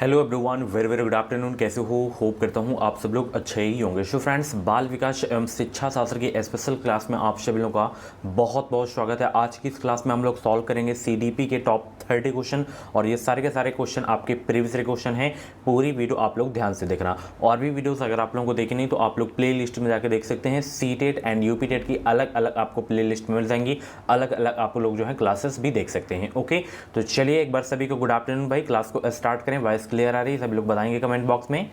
Hello everyone, very very good afternoon. कैसे हो? Hope करता हूँ आप सब लोग अच्छे ही होंगे। सो फ्रेंड्स, बाल विकास एवं शिक्षा शास्त्र की स्पेशल क्लास में आप सभी लोगों का बहुत बहुत स्वागत है। आज की इस क्लास में हम लोग सॉल्व करेंगे सीडीपी के टॉप 30 क्वेश्चन, और ये सारे के सारे क्वेश्चन आपके प्रीवियस क्वेश्चन हैं। पूरी वीडियो आप लोग ध्यान से देखना। और भी वीडियोस अगर आप लोगों को देखनी नहीं तो आप लोग प्ले लिस्ट में जाकर देख सकते हैं। C TET and UP TET की अलग अलग आपको प्ले लिस्ट में मिल जाएंगी, अलग अलग आप लोग जो है क्लासेस भी देख सकते हैं। ओके, तो चलिए एक बार सभी को गुड आफ्टरनून भाई। क्लास को स्टार्ट करें। वॉइस क्लियर आ रही है? सभी लोग बताएंगे कमेंट बॉक्स में।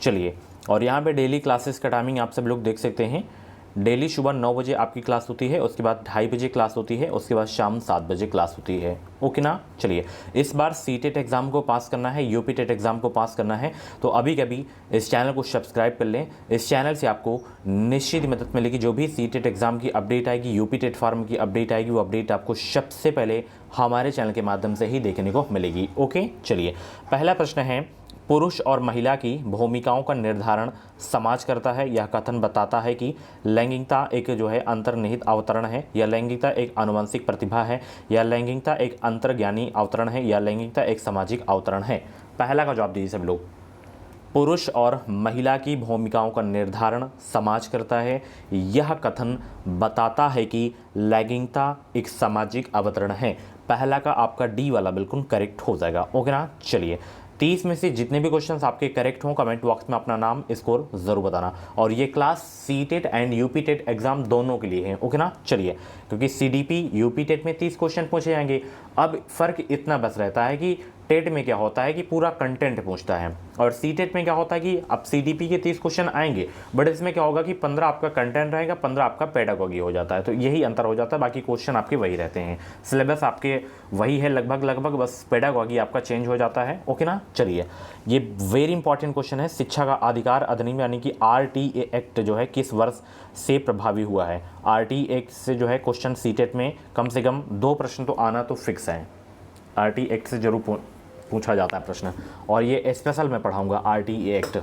चलिए, और यहाँ पे डेली क्लासेस का टाइमिंग आप सब लोग देख सकते हैं। डेली सुबह 9 बजे आपकी क्लास होती है, उसके बाद 2:30 बजे क्लास होती है, उसके बाद शाम 7 बजे क्लास होती है। ओके ना? चलिए, इस बार सी टेट एग्ज़ाम को पास करना है, यूपी टेट एग्ज़ाम को पास करना है, तो अभी कभी इस चैनल को सब्सक्राइब कर लें। इस चैनल से आपको निश्चित मदद मिलेगी। जो भी सी टेट एग्ज़ाम की अपडेट आएगी, यूपी टेट फॉर्म की अपडेट आएगी, वो अपडेट आपको सबसे पहले हमारे चैनल के माध्यम से ही देखने को मिलेगी। ओके, चलिए, पहला प्रश्न है, पुरुष और महिला की भूमिकाओं का निर्धारण समाज करता है। यह कथन बताता है कि लैंगिकता एक जो है अंतर्निहित अवतरण है, या लैंगिकता एक आनुवंशिक प्रतिभा है, या लैंगिकता एक अंतर्ज्ञानी अवतरण है, या लैंगिकता एक सामाजिक अवतरण है। पहला का जवाब दीजिए सब लोग। पुरुष और महिला की भूमिकाओं का निर्धारण समाज करता है, यह कथन बताता है कि लैंगिकता एक सामाजिक अवतरण है। पहला का आपका डी वाला बिल्कुल करेक्ट हो जाएगा। ओके ना? चलिए, 30 में से जितने भी क्वेश्चंस आपके करेक्ट हों कमेंट बॉक्स में अपना नाम स्कोर जरूर बताना। और ये class C TET and UP TET exam दोनों के लिए है। ओके ना? चलिए, क्योंकि सीडीपी यूपी टेट में 30 क्वेश्चन पूछे जाएंगे। अब फर्क इतना बस रहता है कि टेट में क्या होता है कि पूरा कंटेंट पूछता है, और सी टेट में क्या होता है कि अब सीडीपी के 30 क्वेश्चन आएंगे, बट इसमें क्या होगा कि 15 आपका कंटेंट रहेगा, 15 आपका पेडागोगी हो जाता है। तो यही अंतर हो जाता है, बाकी क्वेश्चन आपके वही रहते हैं। सिलेबस आपके वही है लगभग लगभग, बस पेडागोगी आपका चेंज हो जाता है। ओके ना? चलिए, ये वेरी इंपॉर्टेंट क्वेश्चन है। शिक्षा का अधिकार अधिनियम यानी कि आरटीए एक्ट जो है किस वर्ष से प्रभावी हुआ है? आरटीए एक्ट से जो है क्वेश्चन सी टेट में कम से कम 2 प्रश्न तो आना तो फिक्स है। आरटीए एक्ट से जरूर पूछा जाता है प्रश्न, और ये स्पेशल मैं पढ़ाऊंगा आरटीए एक्ट।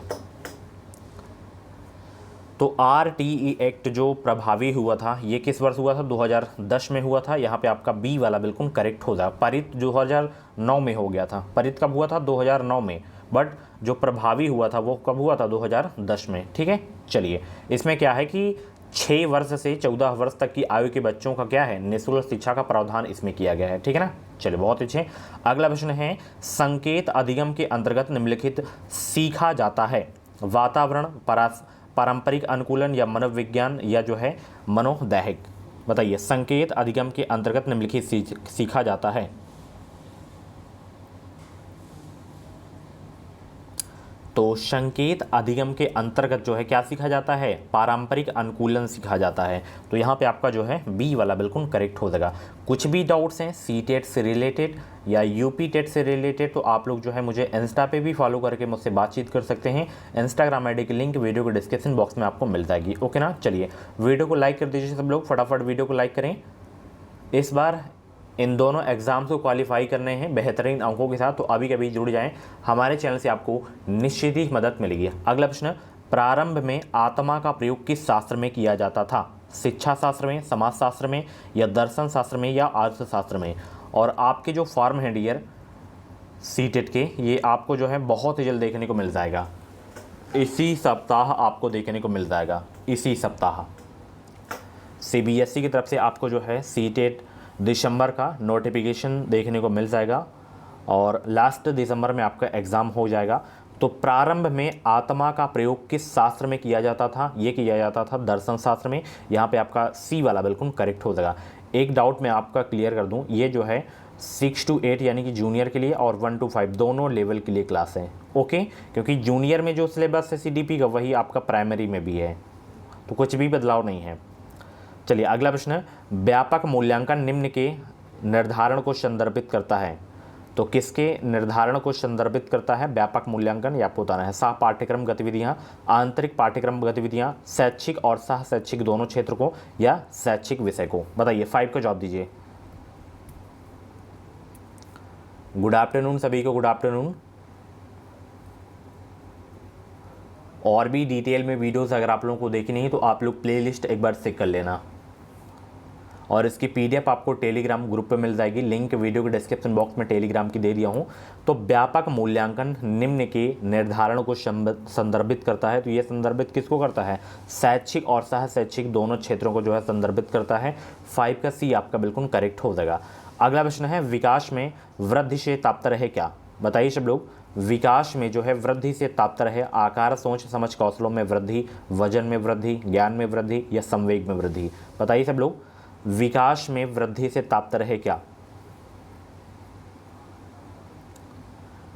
तो आरटीई एक्ट जो प्रभावी हुआ था ये किस वर्ष हुआ था? 2010 में हुआ था। यहाँ पे आपका बी वाला बिल्कुल करेक्ट हो जाए। पारित 2009 में हो गया था। पारित कब हुआ था? 2009 में। बट जो प्रभावी हुआ था वो कब हुआ था? 2010 में। ठीक है, चलिए, इसमें क्या है कि 6 वर्ष से 14 वर्ष तक की आयु के बच्चों का क्या है, निःशुल्क शिक्षा का प्रावधान इसमें किया गया है। ठीक है ना? चलिए, बहुत अच्छे। अगला प्रश्न है, संकेत अधिगम के अंतर्गत निम्नलिखित सीखा जाता है? वातावरण, पारंपरिक अनुकूलन, या मनोविज्ञान, या जो है मनोदैहिक। बताइए, संकेत अधिगम के अंतर्गत निम्नलिखित सीखा जाता है? तो संकेत अधिगम के अंतर्गत जो है क्या सीखा जाता है? पारंपरिक अनुकूलन सीखा जाता है। तो यहाँ पे आपका जो है बी वाला बिल्कुल करेक्ट हो जाएगा। कुछ भी डाउट्स हैं सी टेट से रिलेटेड या यूपी टेट से रिलेटेड, तो आप लोग जो है मुझे इंस्टा पे भी फॉलो करके मुझसे बातचीत कर सकते हैं। इंस्टाग्राम आईडी की लिंक वीडियो के डिस्क्रिप्शन बॉक्स में आपको मिल जाएगी। ओके ना? चलिए, वीडियो को लाइक कर दीजिए सब लोग, फटाफट वीडियो को लाइक करें। इस बार इन दोनों एग्ज़ाम्स को क्वालिफाई करने हैं बेहतरीन अंकों के साथ, तो अभी कभी जुड़ जाएं, हमारे चैनल से आपको निश्चित ही मदद मिलेगी। अगला प्रश्न, प्रारंभ में आत्मा का प्रयोग किस शास्त्र में किया जाता था? शिक्षा शास्त्र में, समाजशास्त्र में, या दर्शन शास्त्र में, या अर्थशास्त्र में? और आपके जो फॉर्म है डियर सी टेट के, ये आपको जो है बहुत ही जल्द देखने को मिल जाएगा। इसी सप्ताह आपको देखने को मिल जाएगा। इसी सप्ताह सीबीएसई की तरफ से आपको जो है सी टेट दिसंबर का नोटिफिकेशन देखने को मिल जाएगा, और लास्ट दिसंबर में आपका एग्ज़ाम हो जाएगा। तो प्रारंभ में आत्मा का प्रयोग किस शास्त्र में किया जाता था? ये किया जाता था दर्शन शास्त्र में। यहाँ पे आपका सी वाला बिल्कुल करेक्ट हो जाएगा। एक डाउट मैं आपका क्लियर कर दूँ, ये जो है 6 to 8 यानी कि जूनियर के लिए, और 1 to 5 दोनों लेवल के लिए क्लास है। ओके, क्योंकि जूनियर में जो सिलेबस है सीडीपी का वही आपका प्राइमरी में भी है, तो कुछ भी बदलाव नहीं है। चलिए, अगला प्रश्न, व्यापक मूल्यांकन निम्न के निर्धारण को संदर्भित करता है? तो किसके निर्धारण को संदर्भित करता है व्यापक मूल्यांकन? ये आपको बताना है। सह पाठ्यक्रम गतिविधियां, आंतरिक पाठ्यक्रम गतिविधियां, शैक्षिक और सह शैक्षिक दोनों क्षेत्र को, या शैक्षिक विषय को? बताइए, 5 का जवाब दीजिए। गुड आफ्टरनून सभी को, गुड आफ्टरनून। और भी डिटेल में वीडियोस अगर आप लोगों को देखनी है तो आप लोग प्लेलिस्ट एक बार चेक कर लेना। और इसकी पीडीएफ आपको टेलीग्राम ग्रुप पे मिल जाएगी, लिंक वीडियो के डिस्क्रिप्शन बॉक्स में टेलीग्राम की दे दिया हूँ। तो व्यापक मूल्यांकन निम्न के निर्धारण को संदर्भित करता है। तो ये संदर्भित किसको करता है? शैक्षिक और सह शैक्षिक दोनों क्षेत्रों को जो है संदर्भित करता है। 5 का सी आपका बिल्कुल करेक्ट हो जाएगा। अगला प्रश्न है, विकास में वृद्धि से तात्पर्य है क्या? बताइए सब लोग, विकास में जो है वृद्धि से तात्पर्य है आकार, सोच समझ कौशलों में वृद्धि, वजन में वृद्धि, ज्ञान में वृद्धि या संवेग में वृद्धि? बताइए सब लोग, विकास में वृद्धि से तात्पर्य है क्या?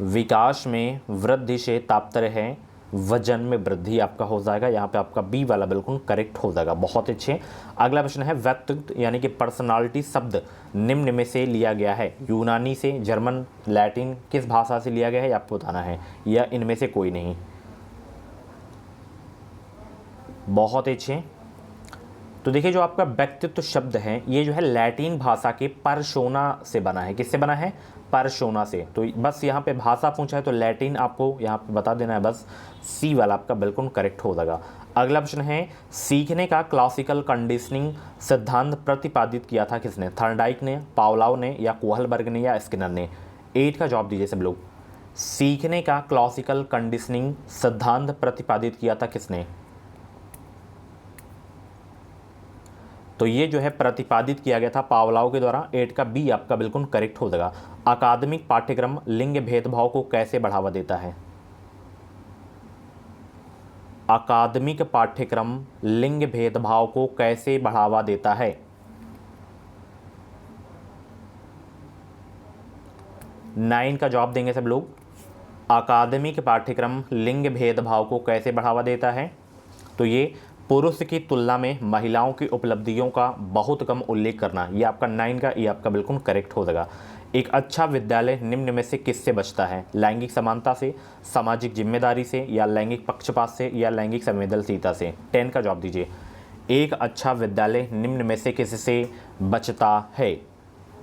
विकास में वृद्धि से तात्पर्य है वजन में वृद्धि आपका हो जाएगा। यहाँ पे आपका बी वाला बिल्कुल करेक्ट हो जाएगा। बहुत अच्छे। अगला प्रश्न है, व्यक्तित्व यानी कि पर्सनालिटी शब्द निम्न में से लिया गया है? यूनानी से, जर्मन, लैटिन, किस भाषा से लिया गया है आपको बताना है, या इनमें से कोई नहीं? बहुत अच्छे। तो देखिए, जो आपका व्यक्तित्व शब्द है ये जो है लैटिन भाषा के पर्सोना से बना है। किससे बना है? पर्सोना से। तो बस यहाँ पे भाषा पूछा है तो लैटिन आपको यहाँ पे बता देना है, बस सी वाला आपका बिल्कुल करेक्ट हो जाएगा। अगला प्रश्न है, सीखने का क्लासिकल कंडीशनिंग सिद्धांत प्रतिपादित किया था किसने? थॉर्नडाइक ने, पावलोव ने, या कोहलबर्ग ने, या स्किनर ने? 8 का जवाब दीजिए सब लोग। सीखने का क्लासिकल कंडीशनिंग सिद्धांत प्रतिपादित किया था किसने? तो ये जो है प्रतिपादित किया गया था पावलोव के द्वारा। 8 का बी आपका बिल्कुल करेक्ट हो जाएगा। अकादमिक पाठ्यक्रम लिंग भेदभाव को कैसे बढ़ावा देता है? अकादमिक पाठ्यक्रम लिंग भेदभाव को कैसे बढ़ावा देता है? 9 का जवाब देंगे सब लोग। अकादमिक पाठ्यक्रम लिंग भेदभाव को कैसे बढ़ावा देता है? तो ये पुरुष की तुलना में महिलाओं की उपलब्धियों का बहुत कम उल्लेख करना। ये आपका 9 का, ये आपका बिल्कुल करेक्ट हो जाएगा। एक अच्छा विद्यालय निम्न में से किससे बचता है? लैंगिक समानता से, सामाजिक जिम्मेदारी से, या लैंगिक पक्षपात से, या लैंगिक संवेदनशीलता से? 10 का जवाब दीजिए। एक अच्छा विद्यालय निम्न में से किससे बचता है?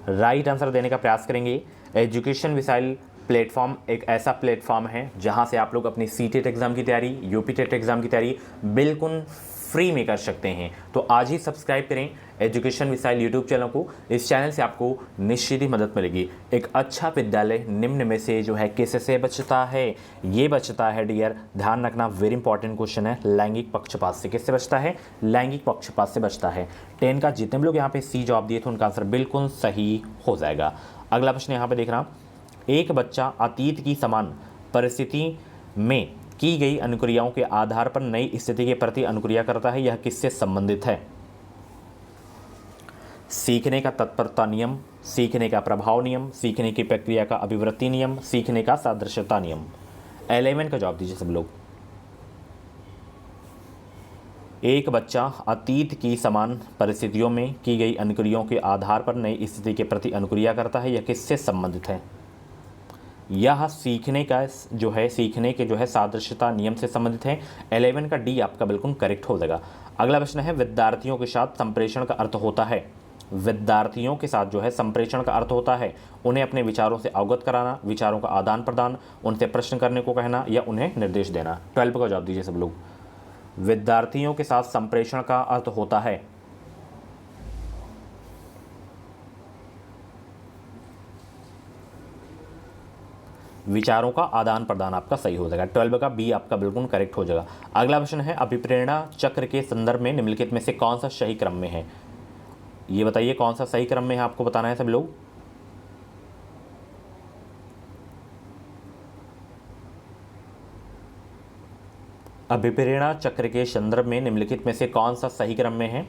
राइट आंसर देने का प्रयास करेंगे। एजुकेशन मिसाइल प्लेटफॉर्म एक ऐसा प्लेटफॉर्म है जहां से आप लोग अपनी सीटेट एग्जाम की तैयारी, यूपी टेट एग्जाम की तैयारी बिल्कुल फ्री में कर सकते हैं। तो आज ही सब्सक्राइब करें एजुकेशन मिसाइल यूट्यूब चैनल को। इस चैनल से आपको निश्चित ही मदद मिलेगी। एक अच्छा विद्यालय निम्न में से जो है किससे बचता है? ये बचता है डियर, ध्यान रखना, वेरी इंपॉर्टेंट क्वेश्चन है, लैंगिक पक्षपात से। किससे बचता है? लैंगिक पक्षपात से बचता है। 10 का जितने भी लोग यहाँ पे सी जवाब दिए थे उनका आंसर बिल्कुल सही हो जाएगा। अगला प्रश्न यहाँ पे देखना, एक बच्चा अतीत की समान परिस्थिति में की गई अनुक्रियाओं के आधार पर नई स्थिति के प्रति अनुक्रिया करता है। यह किससे संबंधित है? सीखने का तत्परता नियम, सीखने का प्रभाव नियम, सीखने की प्रक्रिया का अभिवृत्ति नियम, सीखने का सादृश्यता नियम? 11 का जवाब दीजिए सब लोग। एक बच्चा अतीत की समान परिस्थितियों में की गई अनुक्रियाओं के आधार पर नई स्थिति के प्रति अनुक्रिया करता है। यह किससे संबंधित है? यह सीखने का जो है, सीखने के जो है सादृश्यता नियम से संबंधित है। 11 का डी आपका बिल्कुल करेक्ट हो जाएगा। अगला प्रश्न है, विद्यार्थियों के साथ संप्रेषण का अर्थ होता है? विद्यार्थियों के साथ जो है संप्रेषण का अर्थ होता है उन्हें अपने विचारों से अवगत कराना, विचारों का आदान प्रदान, उनसे प्रश्न करने को कहना, या उन्हें निर्देश देना? 12 का जवाब दीजिए सब लोग। विद्यार्थियों के साथ संप्रेषण का अर्थ होता है विचारों का आदान प्रदान, आपका सही हो जाएगा। 12 का बी आपका बिल्कुल करेक्ट हो जाएगा। अगला प्रश्न है, अभिप्रेरणा चक्र के संदर्भ में निम्नलिखित में से कौन सा सही क्रम में है? ये बताइए कौन सा सही क्रम में है, आपको बताना है सब लोग। अभिप्रेरणा चक्र के संदर्भ में निम्नलिखित में से कौन सा सही क्रम में है?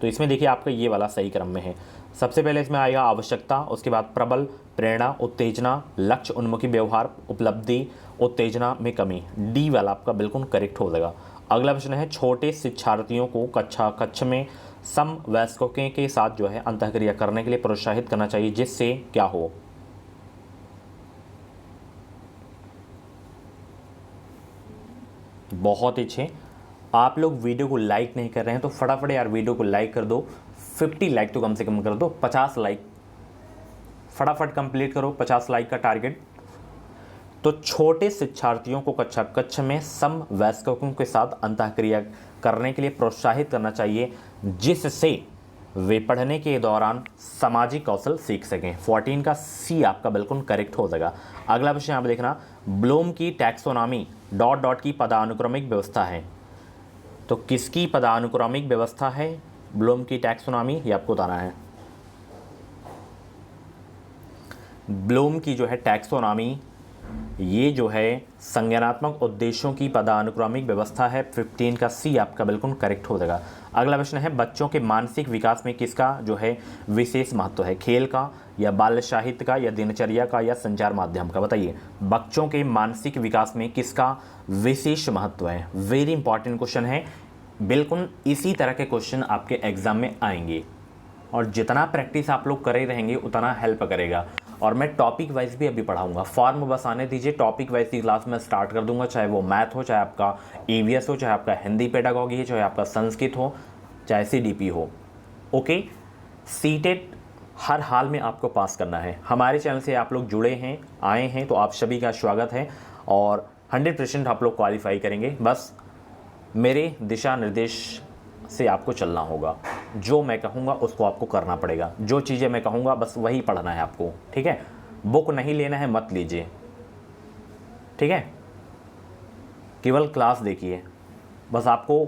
तो इसमें देखिए आपका ये वाला सही क्रम में है। सबसे पहले इसमें आएगा आवश्यकता, उसके बाद प्रबल, प्रेरणा, उत्तेजना, लक्ष्य उन्मुखी व्यवहार, उपलब्धि, उत्तेजना में कमी। डी वाला आपका बिल्कुल करेक्ट हो जाएगा। अगला प्रश्न है, छोटे शिक्षार्थियों को कक्ष में समवयस्कों के साथ जो है अंतःक्रिया करने के लिए प्रोत्साहित करना चाहिए, जिससे क्या हो? बहुत अच्छे। आप लोग वीडियो को लाइक नहीं कर रहे हैं तो फटाफट यार वीडियो को लाइक कर दो। 50 लाइक तो कम से कम कर दो, 50 लाइक फटाफट कंप्लीट करो, 50 लाइक का टारगेट। तो छोटे शिक्षार्थियों को कक्ष में समवयस्कों के साथ अंतःक्रिया करने के लिए प्रोत्साहित करना चाहिए, जिससे वे पढ़ने के दौरान सामाजिक कौशल सीख सकें। 14 का सी आपका बिल्कुल करेक्ट हो जाएगा। अगला प्रश्न यहाँ पे देखना, ब्लूम की टैक्सोनॉमी डॉट डॉट की पदानुक्रमिक व्यवस्था है। तो किसकी पदानुक्रमिक व्यवस्था है ब्लूम की टैक्सोनॉमी, ये आपको बताना है। ब्लूम की जो है टैक्सोनॉमी, ये जो है संज्ञानात्मक उद्देश्यों की पदानुक्रमिक व्यवस्था है। 15 का सी आपका बिल्कुल करेक्ट हो जाएगा। अगला प्रश्न है, बच्चों के मानसिक विकास में किसका जो है विशेष महत्व है? खेल का, या बाल साहित्य का, या दिनचर्या का, या संचार माध्यम का? बताइए, बच्चों के मानसिक विकास में किसका विशेष महत्व है? वेरी इंपॉर्टेंट क्वेश्चन है। बिल्कुल इसी तरह के क्वेश्चन आपके एग्जाम में आएंगे, और जितना प्रैक्टिस आप लोग करे रहेंगे उतना हेल्प करेगा। और मैं टॉपिक वाइज भी अभी पढ़ाऊंगा। फॉर्म बस आने दीजिए, टॉपिक वाइज की क्लास में स्टार्ट कर दूंगा, चाहे वो मैथ हो, चाहे आपका ईवीएस हो, चाहे आपका हिंदी पेडागॉजी है, चाहे आपका संस्कृत हो, चाहे सीडीपी हो। ओके, सीटेट हर हाल में आपको पास करना है। हमारे चैनल से आप लोग जुड़े हैं, आए हैं, तो आप सभी का स्वागत है, और 100% आप लोग क्वालिफाई करेंगे। बस मेरे दिशा निर्देश से आपको चलना होगा। जो मैं कहूँगा उसको आपको करना पड़ेगा। जो चीज़ें मैं कहूँगा बस वही पढ़ना है आपको, ठीक है? बुक नहीं लेना है, मत लीजिए, ठीक है? केवल क्लास देखिए, बस आपको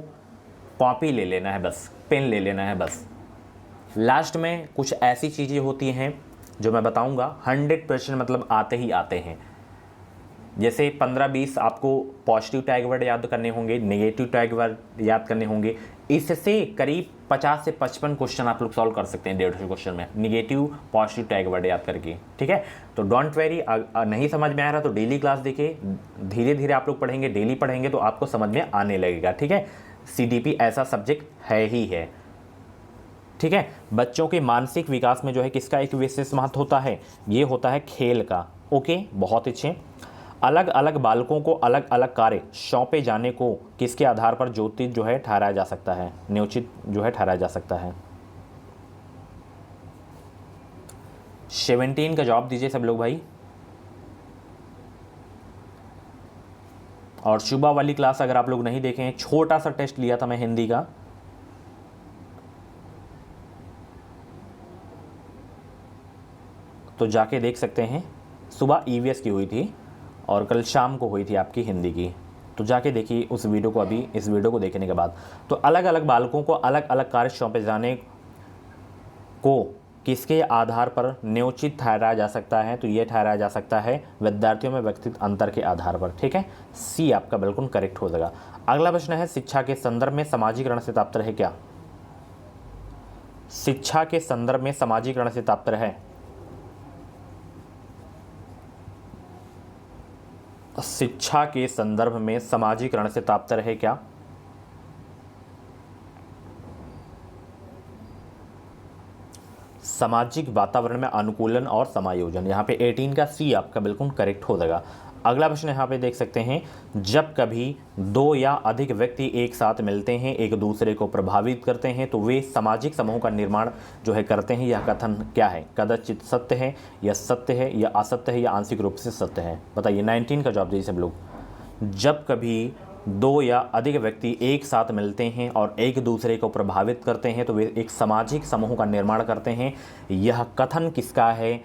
कॉपी ले लेना है, बस पेन ले लेना है बस। लास्ट में कुछ ऐसी चीज़ें होती हैं जो मैं बताऊँगा, 100% मतलब आते ही आते हैं। जैसे 15-20 आपको पॉजिटिव टैग वर्ड याद करने होंगे, नेगेटिव टैग वर्ड याद करने होंगे। इससे करीब 50 से 55 क्वेश्चन आप लोग सॉल्व कर सकते हैं 150 क्वेश्चन में, नेगेटिव पॉजिटिव टैग वर्ड याद करके, ठीक है? तो डोंट वेरी, नहीं समझ में आ रहा तो डेली क्लास देखिए, धीरे धीरे आप लोग पढ़ेंगे, डेली पढ़ेंगे तो आपको समझ में आने लगेगा, ठीक है? सीडीपी ऐसा सब्जेक्ट है ही है, ठीक है? बच्चों के मानसिक विकास में जो है किसका एक विशेष महत्व होता है? ये होता है खेल का। ओके, बहुत अच्छे। अलग अलग बालकों को अलग अलग कार्य सौंपे जाने को किसके आधार पर ज्योतिष जो है ठहराया जा सकता है, न्योचित जो है ठहराया जा सकता है? 17 का जवाब दीजिए सब लोग भाई। और सुबह वाली क्लास अगर आप लोग नहीं देखे हैं, छोटा सा टेस्ट लिया था मैं हिंदी का, तो जाके देख सकते हैं। सुबह ईवीएस की हुई थी और कल शाम को हुई थी आपकी हिंदी की, तो जाके देखिए उस वीडियो को अभी, इस वीडियो को देखने के बाद। तो अलग अलग बालकों को अलग अलग कार्य सौंपे जाने को किसके आधार पर न्योचित ठहराया जा सकता है? तो ये ठहराया जा सकता है विद्यार्थियों में व्यक्तिगत अंतर के आधार पर, ठीक है? सी आपका बिल्कुल करेक्ट हो जाएगा। अगला प्रश्न है, शिक्षा के संदर्भ में सामाजिकरण से तात्पर्य है क्या? शिक्षा के संदर्भ में सामाजिकरण से तात्पर्य है, शिक्षा के संदर्भ में सामाजिकरण से तात्पर्य है क्या? सामाजिक वातावरण में अनुकूलन और समायोजन। यहाँ पे 18 का सी आपका बिल्कुल करेक्ट हो जाएगा। अगला प्रश्न यहाँ पे देख सकते हैं, जब कभी दो या अधिक व्यक्ति एक साथ मिलते हैं, एक दूसरे को प्रभावित करते हैं, तो वे सामाजिक समूह का निर्माण जो है करते हैं, यह कथन क्या है? कदाचित सत्य है, या सत्य है, या असत्य है, या आंशिक रूप से सत्य है? बताइए, 19 का जवाब दीजिए सब लोग। जब कभी दो या अधिक व्यक्ति एक साथ मिलते हैं और एक दूसरे को प्रभावित करते हैं, तो वे एक सामाजिक समूह का निर्माण करते हैं, यह कथन किसका है,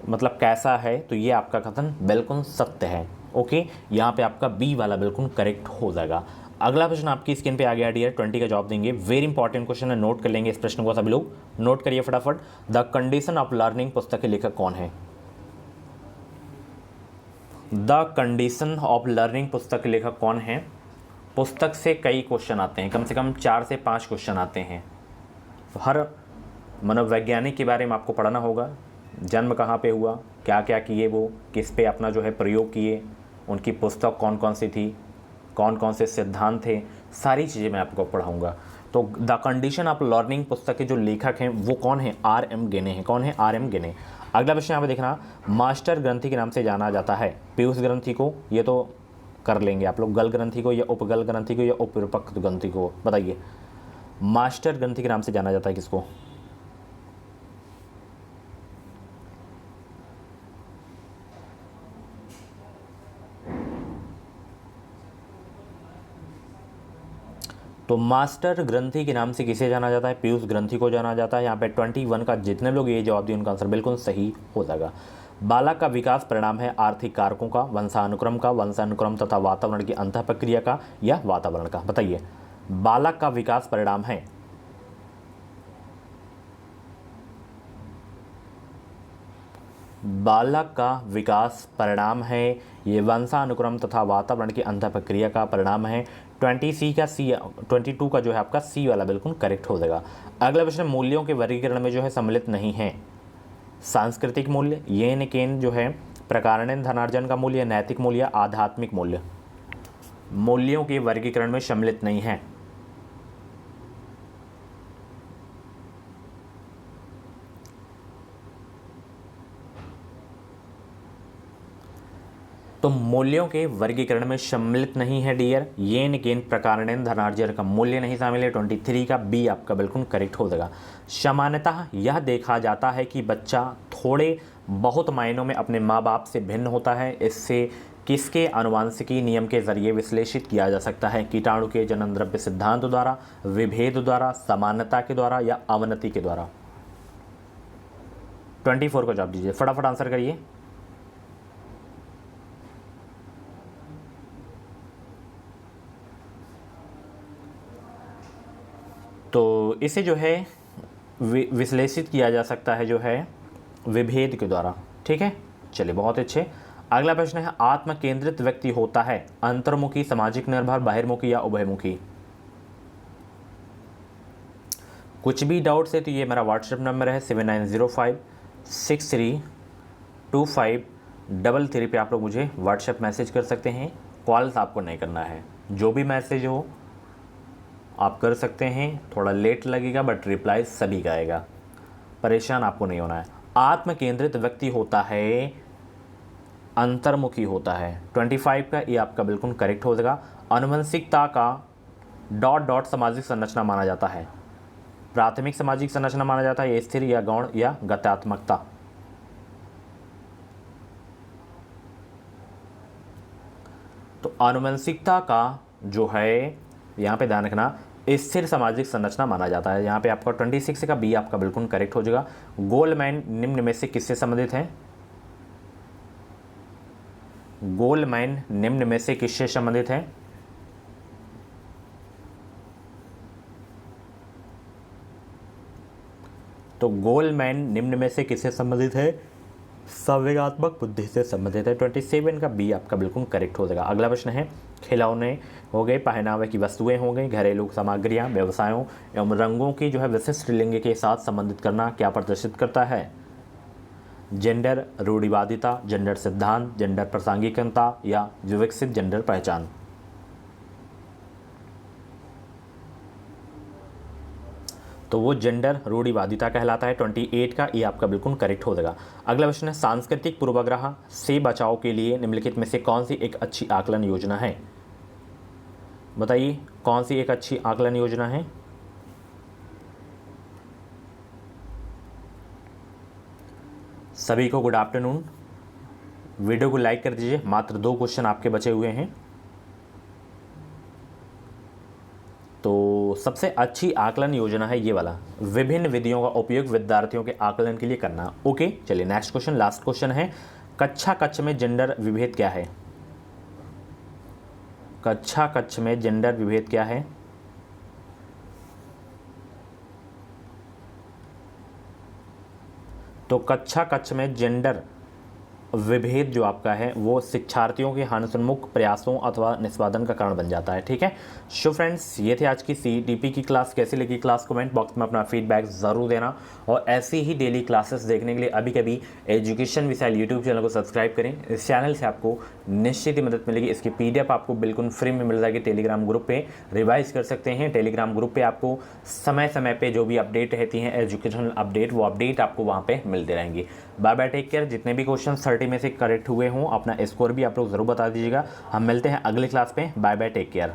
मतलब कैसा है? तो ये आपका कथन बिल्कुल सत्य है। ओके, यहाँ पे आपका बी वाला बिल्कुल करेक्ट हो जाएगा। अगला प्रश्न आपकी स्क्रीन पे आ गया डियर, 20 का जवाब देंगे। वेरी इंपॉर्टेंट क्वेश्चन है, नोट कर लेंगे इस प्रश्न को, सभी लोग नोट करिए फटाफट। द कंडीशन ऑफ लर्निंग पुस्तक के लेखक कौन है? द कंडीशन ऑफ लर्निंग पुस्तक के लेखक कौन है? पुस्तक से कई क्वेश्चन आते हैं, कम से कम 4 से 5 क्वेश्चन आते हैं। तो हर मनोवैज्ञानिक के बारे में आपको पढ़ना होगा, जन्म कहाँ पे हुआ, क्या क्या किए वो, किस पे अपना जो है प्रयोग किए, उनकी पुस्तक कौन कौन सी थी, कौन कौन से सिद्धांत थे, सारी चीज़ें मैं आपको पढ़ाऊँगा। तो द कंडीशन ऑफ लर्निंग पुस्तक के जो लेखक हैं वो कौन है? R.M. गेने हैं। कौन है? R.M. गेने। अगला प्रश्न यहाँ पे देखना, मास्टर ग्रंथि के नाम से जाना जाता है पीयूष ग्रंथि को, ये तो कर लेंगे आप लोग, गल ग्रंथि को, या उपगल ग्रंथि को, या उपरिपक्त ग्रंथि को? बताइए, मास्टर ग्रंथि के नाम से जाना जाता है किसको? तो मास्टर ग्रंथि के नाम से किसे जाना जाता है? पीयूष ग्रंथि को जाना जाता है। यहाँ पे 21 का जितने लोग ये जवाब दिए उनका आंसर बिल्कुल सही हो जाएगा। बालक का विकास परिणाम है आर्थिक कारकों का, वंशानुक्रम तथा वातावरण की अंतः प्रक्रिया का या वातावरण का? बताइए, बालक का विकास परिणाम है ये वंशानुक्रम तथा वातावरण की अंतः प्रक्रिया का परिणाम है। 22 का जो है आपका सी वाला बिल्कुल करेक्ट हो जाएगा। अगला प्रश्न, मूल्यों के वर्गीकरण में जो है सम्मिलित नहीं है। सांस्कृतिक मूल्य, येन केन जो है प्रकारणेन धनार्जन का मूल्य, नैतिक मूल्य, आध्यात्मिक मूल्य, मूल्यों के वर्गीकरण में सम्मिलित नहीं है। तो मूल्यों के वर्गीकरण में सम्मिलित नहीं है डियर, येन केन प्रकारणेन धनार्जन का मूल्य नहीं शामिल है। 23 का बी आपका बिल्कुल करेक्ट हो जाएगा। सामान्यतः यह देखा जाता है कि बच्चा थोड़े बहुत मायनों में अपने माँ बाप से भिन्न होता है। इससे किसके आनुवंशिकी नियम के जरिए विश्लेषित किया जा सकता है? कीटाणु के जनन द्रव्य सिद्धांत द्वारा, विभेद द्वारा, समानता के द्वारा या अवनति के द्वारा? 24 को जवाब दीजिए, फटाफट आंसर करिए। तो इसे जो है विश्लेषित किया जा सकता है जो है विभेद के द्वारा। ठीक है, चलिए बहुत अच्छे। अगला प्रश्न है, आत्म केंद्रित व्यक्ति होता है अंतर्मुखी, सामाजिक निर्भर, बहिर्मुखी या उभयमुखी? कुछ भी डाउट्स है तो ये मेरा व्हाट्सएप नंबर है 7905632533 पे आप लोग मुझे व्हाट्सएप मैसेज कर सकते हैं। कॉल्स आपको नहीं करना है, जो भी मैसेज हो आप कर सकते हैं। थोड़ा लेट लगेगा बट रिप्लाई सभी का आएगा, परेशान आपको नहीं होना है। आत्म केंद्रित व्यक्ति होता है अंतर्मुखी होता है। 25 का ये आपका बिल्कुल करेक्ट हो जाएगा। आनुवंशिकता का ... सामाजिक संरचना माना जाता है। प्राथमिक सामाजिक संरचना माना जाता है, स्थिर या गौण या गत्यात्मकता? तो आनुवंशिकता का जो है यहाँ पे ध्यान रखना स्थिर सामाजिक संरचना माना जाता है। यहाँ पे आपका 26 का बी आपका बिल्कुल करेक्ट हो जाएगा। गोल्डमैन निम्न में से किससे संबंधित है? गोल्डमैन निम्न में से किससे संबंधित है? तो गोल्डमैन निम्न में से किससे संबंधित है? संवेगात्मक बुद्धि से संबंधित है। 27 का बी आपका बिल्कुल करेक्ट हो जाएगा। अगला प्रश्न है, खिलौने हो गए, पहनावे की वस्तुएं हो गई, घरेलू सामग्रियां, व्यवसायों एवं रंगों की जो है विशिष्ट लिंग के साथ संबंधित करना क्या प्रदर्शित करता है? जेंडर रूढ़िवादिता, जेंडर सिद्धांत, जेंडर प्रासंगिकता या विकसित जेंडर पहचान? तो वो जेंडर रूढ़िवादिता कहलाता है। 28 का ये आपका बिल्कुल करेक्ट हो जाएगा। अगला प्रश्न है, सांस्कृतिक पूर्वाग्रह से बचाव के लिए निम्नलिखित में से कौन सी एक अच्छी आकलन योजना है? बताइए, कौन सी एक अच्छी आकलन योजना है? सभी को गुड आफ्टरनून। वीडियो को लाइक कर दीजिए, मात्र 2 क्वेश्चन आपके बचे हुए हैं। तो सबसे अच्छी आकलन योजना है ये वाला, विभिन्न विधियों का उपयोग विद्यार्थियों के आकलन के लिए करना। ओके, चलिए नेक्स्ट क्वेश्चन, लास्ट क्वेश्चन है, कक्षा कक्ष में जेंडर विभेद क्या है? कक्षा कक्ष में जेंडर विभेद क्या है? तो कक्षा कक्ष में जेंडर विभेद जो आपका है वो शिक्षार्थियों के हानिसन्मुख प्रयासों अथवा निष्पादन का कारण बन जाता है। ठीक है, सो फ्रेंड्स, ये थे आज की सीटीपी की क्लास। कैसी लगी क्लास? कमेंट बॉक्स में अपना फीडबैक ज़रूर देना, और ऐसी ही डेली क्लासेस देखने के लिए अभी कभी एजुकेशन विशाल यूट्यूब चैनल को सब्सक्राइब करें। इस चैनल से आपको निश्चित ही मदद मिलेगी। इसकी PDF आपको बिल्कुल फ्री में मिल जाएगी। टेलीग्राम ग्रुप पर रिवाइज कर सकते हैं। टेलीग्राम ग्रुप पर आपको समय समय पर जो भी अपडेट रहती हैं एजुकेशनल अपडेट, वो अपडेट आपको वहाँ पर मिलते रहेंगी। Bye bye, take care. जितने भी क्वेश्चन 30 में से करेक्ट हुए हों अपना स्कोर भी आप लोग ज़रूर बता दीजिएगा। हम मिलते हैं अगले क्लास पे। Bye bye, take care.